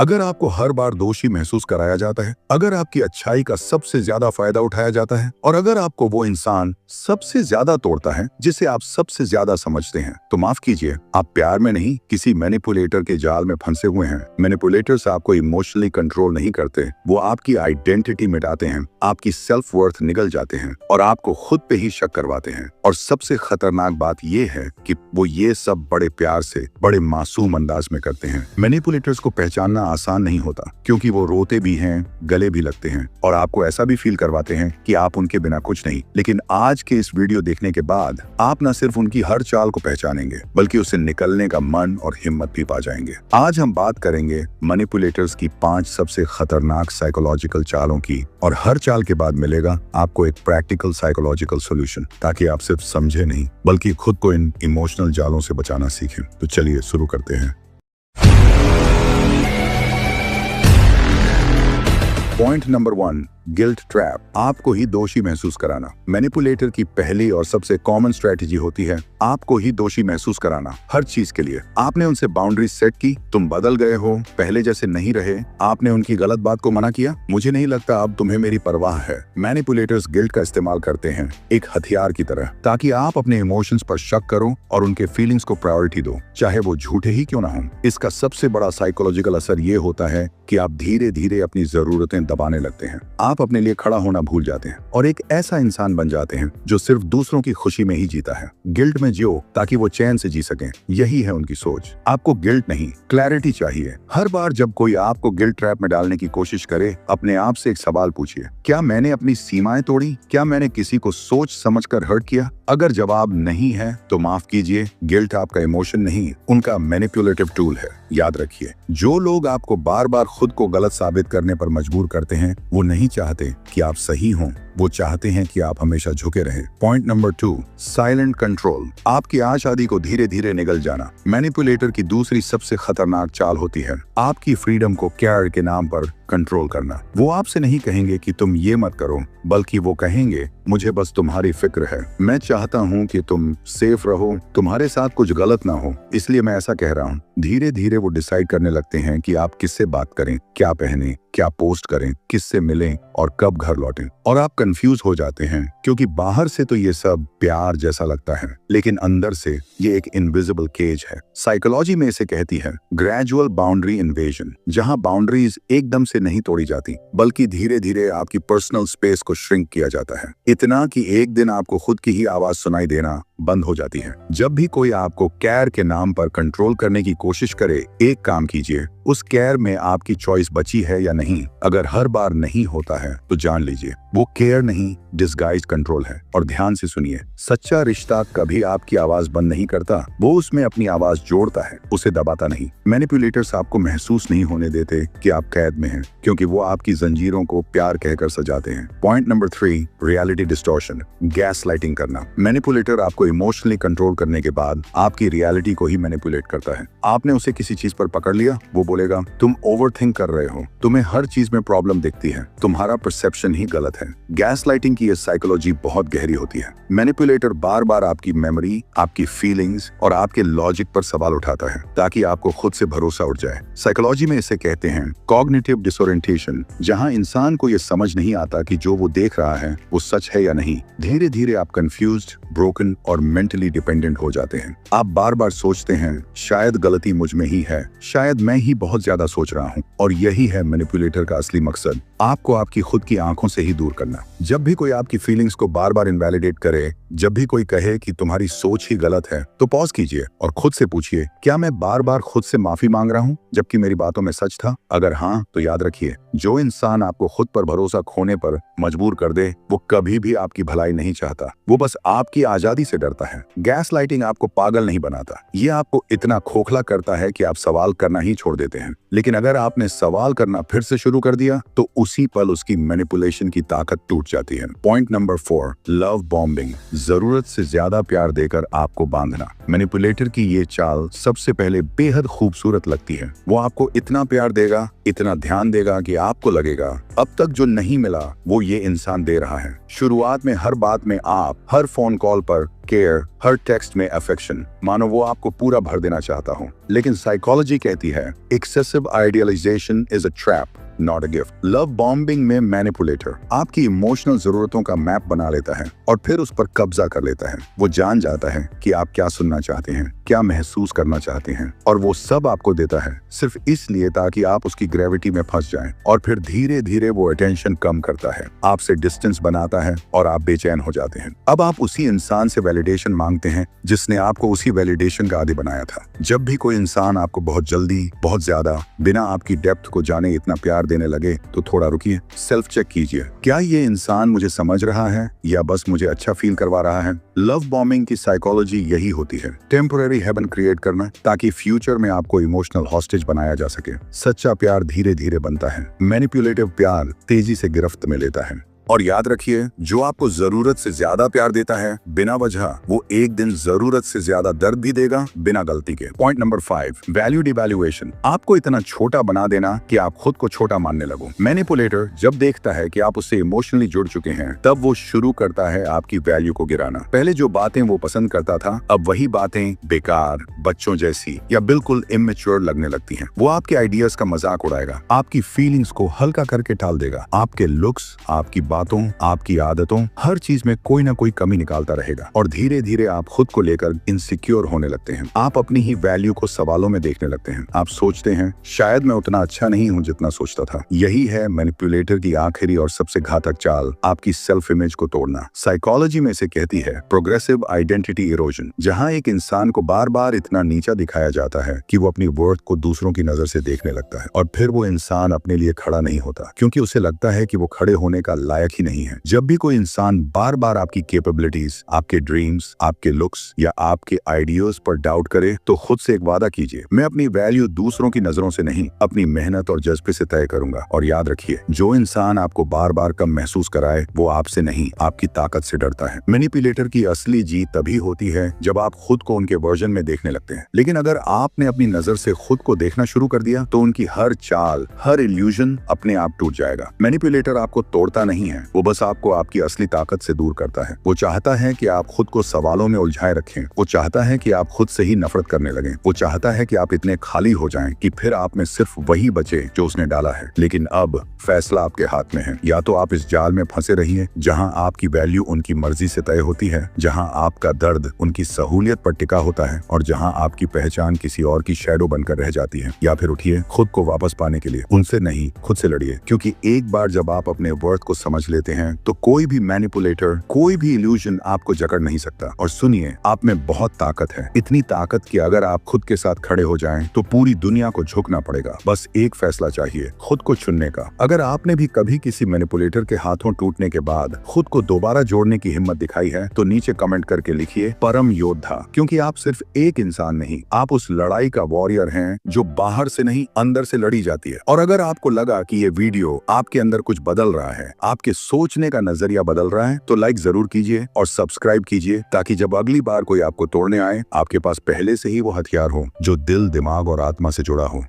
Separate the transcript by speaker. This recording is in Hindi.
Speaker 1: अगर आपको हर बार दोषी महसूस कराया जाता है, अगर आपकी अच्छाई का सबसे ज्यादा फायदा उठाया जाता है और अगर आपको वो इंसान सबसे ज्यादा तोड़ता है जिसे आप सबसे ज्यादा समझते हैं, तो माफ कीजिए, आप प्यार में नहीं किसी मैनिपुलेटर के जाल में फंसे हुए हैं। मैनिपुलेटर्स आपको इमोशनली कंट्रोल नहीं करते, वो आपकी आइडेंटिटी मिटाते हैं, आपकी सेल्फ वर्थ निगल जाते हैं और आपको खुद पे ही शक करवाते हैं। और सबसे खतरनाक बात ये है कि वो ये सब बड़े प्यार से, बड़े मासूम अंदाज में करते हैं। मैनिपुलेटर्स को पहचानना आसान नहीं होता क्योंकि वो रोते भी हैं, गले भी लगते हैं और आपको ऐसा भी फील करवाते हैं कि आप उनके बिना कुछ नहीं। लेकिन आज के इस वीडियो देखने के बाद आप न सिर्फ उनकी हर चाल को पहचानेंगे बल्कि उससे निकलने का मन और हिम्मत भी पा जाएंगे। आज हम बात करेंगे मैनिपुलेटर्स की 5 सबसे खतरनाक साइकोलॉजिकल चालों की और हर चाल के बाद मिलेगा आपको एक प्रैक्टिकल साइकोलॉजिकल सॉल्यूशन, ताकि आप सिर्फ समझे नहीं बल्कि खुद को इन इमोशनल जालों से बचाना सीखें। तो चलिए शुरू करते हैं। पॉइंट नंबर 1, गिल्ट ट्रैप, आपको ही दोषी महसूस कराना। मैनिपुलेटर की पहली और सबसे कॉमन स्ट्रेटेजी होती है आपको ही दोषी महसूस कराना हर चीज के लिए। आपने उनसे बाउंड्री सेट की, तुम बदल गए हो, पहले जैसे नहीं रहे, आपने उनकी गलत बात को मना किया, मुझे नहीं लगता अब तुम्हें मेरी परवाह है। मैनिपुलेटर्स गिल्ट का इस्तेमाल करते हैं एक हथियार की तरह, ताकि आप अपने इमोशंस पर शक करो और उनके फीलिंग्स को प्रायोरिटी दो, चाहे वो झूठे ही क्यों ना हो। इसका सबसे बड़ा साइकोलॉजिकल असर ये होता है कि आप धीरे धीरे अपनी जरूरतें दबाने लगते हैं, आप अपने लिए खड़ा होना भूल जाते हैं और एक ऐसा इंसान बन जाते हैं जो सिर्फ दूसरों की खुशी में ही जीता है। गिल्ट में जियो ताकि वो चैन से जी सकें, यही है उनकी सोच। आपको गिल्ट नहीं, क्लैरिटी चाहिए। हर बार जब कोई आपको गिल्ट ट्रैप में डालने की कोशिश करे, अपने आप से एक सवाल पूछिए, क्या मैंने अपनी सीमाएं तोड़ी? क्या मैंने किसी को सोच समझकर हर्ट किया? अगर जवाब नहीं है तो माफ कीजिए, गिल्ट आपका इमोशन नहीं, उनका मैनिपुलेटिव टूल है। याद रखिए, जो लोग आपको बार बार खुद को गलत साबित करने पर मजबूर करते हैं, वो नहीं चाहते कि आप सही हों, वो चाहते हैं कि आप हमेशा झुके रहें। पॉइंट नंबर 2, साइलेंट कंट्रोल, आपकी आजादी को धीरे धीरे निगल जाना। मैनिपुलेटर की दूसरी सबसे खतरनाक चाल होती है आपकी फ्रीडम को केयर के नाम पर कंट्रोल करना। वो आपसे नहीं कहेंगे कि तुम ये मत करो, बल्कि वो कहेंगे, मुझे बस तुम्हारी फिक्र है, मैं चाहता हूँ कि तुम सेफ रहो, तुम्हारे साथ कुछ गलत ना हो, इसलिए मैं ऐसा कह रहा हूँ। धीरे धीरे वो डिसाइड करने लगते हैं कि आप किससे बात करें, क्या पहने, क्या पोस्ट करें, किससे मिलें और कब घर लौटें। और आप कंफ्यूज हो जाते हैं क्योंकि बाहर से तो ये सब प्यार जैसा लगता है, लेकिन अंदर से ये एक इनविजिबल केज है। साइकोलॉजी में इसे कहती है ग्रेजुअल बाउंड्री इन्वेजन, जहां बाउंड्रीज एकदम से नहीं तोड़ी जाती बल्कि धीरे धीरे आपकी पर्सनल स्पेस को श्रिंक किया जाता है, इतना कि एक दिन आपको खुद की ही आवाज सुनाई देना बंद हो जाती है। जब भी कोई आपको केयर के नाम पर कंट्रोल करने की कोशिश करे, एक काम कीजिए, उस केयर में आपकी चॉइस बची है या नहीं। अगर हर बार नहीं होता है तो जान लीजिए वो केयर नहीं, डिस्गाइज्ड कंट्रोल है। और ध्यान से सुनिए, सच्चा रिश्ता कभी आपकी आवाज बंद नहीं करता, वो उसमें अपनी आवाज जोड़ता है, उसे दबाता नहीं। मैनिपुलेटर्स आपको महसूस नहीं होने देते कि आप कैद में हैं, क्योंकि वो आपकी जंजीरों को प्यार कहकर सजाते हैं। Point number 3, reality distortion, gas lighting करना। मैनिपुलेटर आपको इमोशनली कंट्रोल करने के बाद आपकी रियलिटी को ही मैनिपुलेट करता है। आपने उसे किसी चीज पर पकड़ लिया, वो बोलेगा, तुम ओवरथिंक कर रहे हो, तुम्हें हर चीज में प्रॉब्लम दिखती है, तुम्हारा परसेप्शन ही गलत है। गैस लाइटिंग की ये साइकोलॉजी बहुत गहरी होती है। मैनिपुलेटर बार बार आपकी मेमोरी, आपकी फीलिंग्स और आपके लॉजिक पर सवाल उठाता है ताकि आपको खुद से भरोसा उठ जाए। साइकोलॉजी में इसे कहते हैं कॉग्निटिव डिसोरिएंटेशन, जहां इंसान को ये समझ नहीं आता कि जो वो देख रहा है वो सच है या नहीं। धीरे धीरे आप कंफ्यूज्ड, ब्रोकन और मेंटली डिपेंडेंट हो जाते हैं। आप बार बार सोचते हैं, शायद गलती मुझ में ही है, शायद मैं ही बहुत ज्यादा सोच रहा हूँ। और यही है मैनिपुलेटर का असली मकसद, आपको आपकी खुद की आंखों से ही दूर करना। जब भी कोई आपकी फीलिंग्स को बार बार इनवैलिडेट करे, जब भी कोई कहे कि तुम्हारी सोच ही गलत है, तो पॉज कीजिए और खुद से पूछिए, क्या मैं बार बार खुद से माफी मांग रहा हूँ जबकि मेरी बातों में सच था? अगर हाँ, तो याद रखिए, जो इंसान आपको खुद पर भरोसा खोने पर मजबूर कर दे, वो कभी भी आपकी भलाई नहीं चाहता, वो बस आपकी आजादी से डरता है। गैस लाइटिंग आपको पागल नहीं बनाता, ये आपको इतना खोखला करता है कि आप सवाल करना ही छोड़ देते हैं। लेकिन अगर आपने सवाल करना फिर से शुरू कर दिया, तो उसी पल उसकी मैनिपुलेशन की ताकत टूट जाती है। पॉइंट नंबर 4, लव बॉम्बिंग, जरूरत से ज्यादा प्यार देकर आपको बांधना। मैनिपुलेटर की ये चाल सबसे पहले बेहद खूबसूरत लगती है। वो आपको इतना प्यार देगा, इतना ध्यान देगा कि आपको लगेगा अब तक जो नहीं मिला वो ये इंसान दे रहा है। शुरुआत में हर बात में आप, हर फोन कॉल पर केयर, हर टेक्स्ट में अफेक्शन, मानो वो आपको पूरा भर देना चाहता हो। लेकिन साइकोलॉजी कहती है excessive idealisation is a trap, not a gift. Love bombing में मैनिपुलेटर आपकी इमोशनल जरूरतों का मैप बना लेता है और फिर उस पर कब्जा कर लेता है। वो जान जाता है कि आप क्या सुनना चाहते हैं, क्या महसूस करना चाहते हैं, और वो सब आपको देता है सिर्फ इसलिए ताकि आप उसकी ग्रेविटी में फंस जाएं। और फिर धीरे धीरे वो अटेंशन कम करता है, आपसे डिस्टेंस बनाता है और आप बेचैन हो जाते हैं। अब आप उसी इंसान से वैलिडेशन मांगते हैं जिसने आपको उसी वैलिडेशन का आदी बनाया था। जब भी कोई इंसान आपको बहुत जल्दी, बहुत ज्यादा, बिना आपकी डेप्थ को जाने इतना प्यार देने लगे तो थोड़ा रुकिए, सेल्फ चेक कीजिए, क्या ये इंसान मुझे समझ रहा है या बस मुझे अच्छा फील करवा रहा है। लव बॉम्बिंग की साइकोलॉजी यही होती है, टेम्पोररी हेवन क्रिएट करना ताकि फ्यूचर में आपको इमोशनल हॉस्टेज बनाया जा सके। सच्चा प्यार धीरे धीरे बनता है, मैनिपुलेटिव प्यार तेजी से गिरफ्त में लेता है। और याद रखिए, जो आपको जरूरत से ज्यादा प्यार देता है बिना वजह, वो एक दिन जरूरत से ज्यादा दर्द भी देगा बिना गलती के। Point number 5, value devaluation. आपको इतना छोटा बना देना कि आप खुद को छोटा मानने लगो। मैनिपुलेटर जब देखता है कि आप उससे इमोशनली जुड़ चुके हैं, तब वो शुरू करता है आपकी वैल्यू को गिराना। पहले जो बातें वो पसंद करता था, अब वही बातें बेकार, बच्चों जैसी या बिल्कुल इमेच्योर लगने लगती हैं। वो आपके आइडियाज का मजाक उड़ाएगा, आपकी फीलिंग्स को हल्का करके टाल देगा, आपके लुक्स, आपकी बातों, आपकी आदतों, हर चीज में कोई ना कोई कमी निकालता रहेगा। और धीरे धीरे आप खुद को लेकर इनसिक्योर होने लगते हैं। आप अपनी ही वैल्यू को सवालों में देखने लगते हैं। आप सोचते हैं शायद मैं उतना अच्छा नहीं हूं जितना सोचता था। यही है मैनिपुलेटर की आखिरी और सबसे घातक चाल, आपकी सेल्फ इमेज को तोड़ना। साइकोलॉजी में इसे कहती है प्रोग्रेसिव आइडेंटिटी इरोजन, जहां एक इंसान को बार बार इतना नीचा दिखाया जाता है कि वो अपनी वर्थ को दूसरों की नजर से देखने लगता है। और फिर वो इंसान अपने लिए खड़ा नहीं होता, क्योंकि उसे लगता है कि वो खड़े होने का लायक ही नहीं है। जब भी कोई इंसान बार बार आपकी कैपेबिलिटीज, आपके ड्रीम्स, आपके लुक्स या आपके आइडियाज पर डाउट करे, तो खुद से एक वादा कीजिए, मैं अपनी वैल्यू दूसरों की नजरों से नहीं, अपनी मेहनत और जज्बे से तय करूंगा। और याद रखिए, जो इंसान आपको बार बार कम महसूस कराए, वो आपसे नहीं, आपकी ताकत से डरता है। मैनिपुलेटर की असली जीत तभी होती है जब आप खुद को उनके वर्जन में देखने लगते हैं। लेकिन अगर आपने अपनी नजर से खुद को देखना शुरू कर दिया, तो उनकी हर चाल, हर इल्यूजन अपने आप टूट जाएगा। मैनिपुलेटर आपको तोड़ता नहीं है, वो बस आपको आपकी असली ताकत से दूर करता है। वो चाहता है कि आप खुद को सवालों में उलझाए रखें। वो चाहता है कि आप खुद से ही नफरत करने लगें। वो चाहता है कि आप इतने खाली हो जाएं कि फिर आप में सिर्फ वही बचे जो उसने डाला है। लेकिन अब फैसला आपके हाथ में है। या तो आप इस जाल में फंसे रहिए जहां आपकी वैल्यू उनकी मर्जी से तय होती है, जहां आपका दर्द उनकी सहूलियत पर टिका होता है, और जहां आपकी पहचान किसी और की शैडो बनकर रह जाती है। या फिर उठिए, खुद को वापस पाने के लिए उनसे नहीं, खुद से लड़िए। क्योंकि एक बार जब आप अपने वर्थ को समझ लेते हैं, तो कोई भी मैनिपुलेटर, कोई भी इल्यूजन आपको जकड़ नहीं सकता। और सुनिए, आप में बहुत ताकत है, इतनी ताकत कि अगर आप खुद के साथ खड़े हो जाएं, तो पूरी दुनिया को झुकना पड़ेगा। बस एक फैसला चाहिए, खुद को चुनने का। अगर आपने भी कभी किसी मैनिपुलेटर के हाथों टूटने के बाद खुद को दोबारा जोड़ने की हिम्मत दिखाई है, तो नीचे कमेंट करके लिखिए परम योद्धा। क्योंकि आप सिर्फ एक इंसान नहीं, आप उस लड़ाई का वॉरियर हैं जो बाहर से नहीं, अंदर से लड़ी जाती है। और अगर आपको लगा कि ये वीडियो आपके अंदर कुछ बदल रहा है, आपके सोचने का नजरिया बदल रहा है, तो लाइक जरूर कीजिए और सब्सक्राइब कीजिए, ताकि जब अगली बार कोई आपको तोड़ने आए, आपके पास पहले से ही वो हथियार हो जो दिल, दिमाग और आत्मा से जुड़ा हो।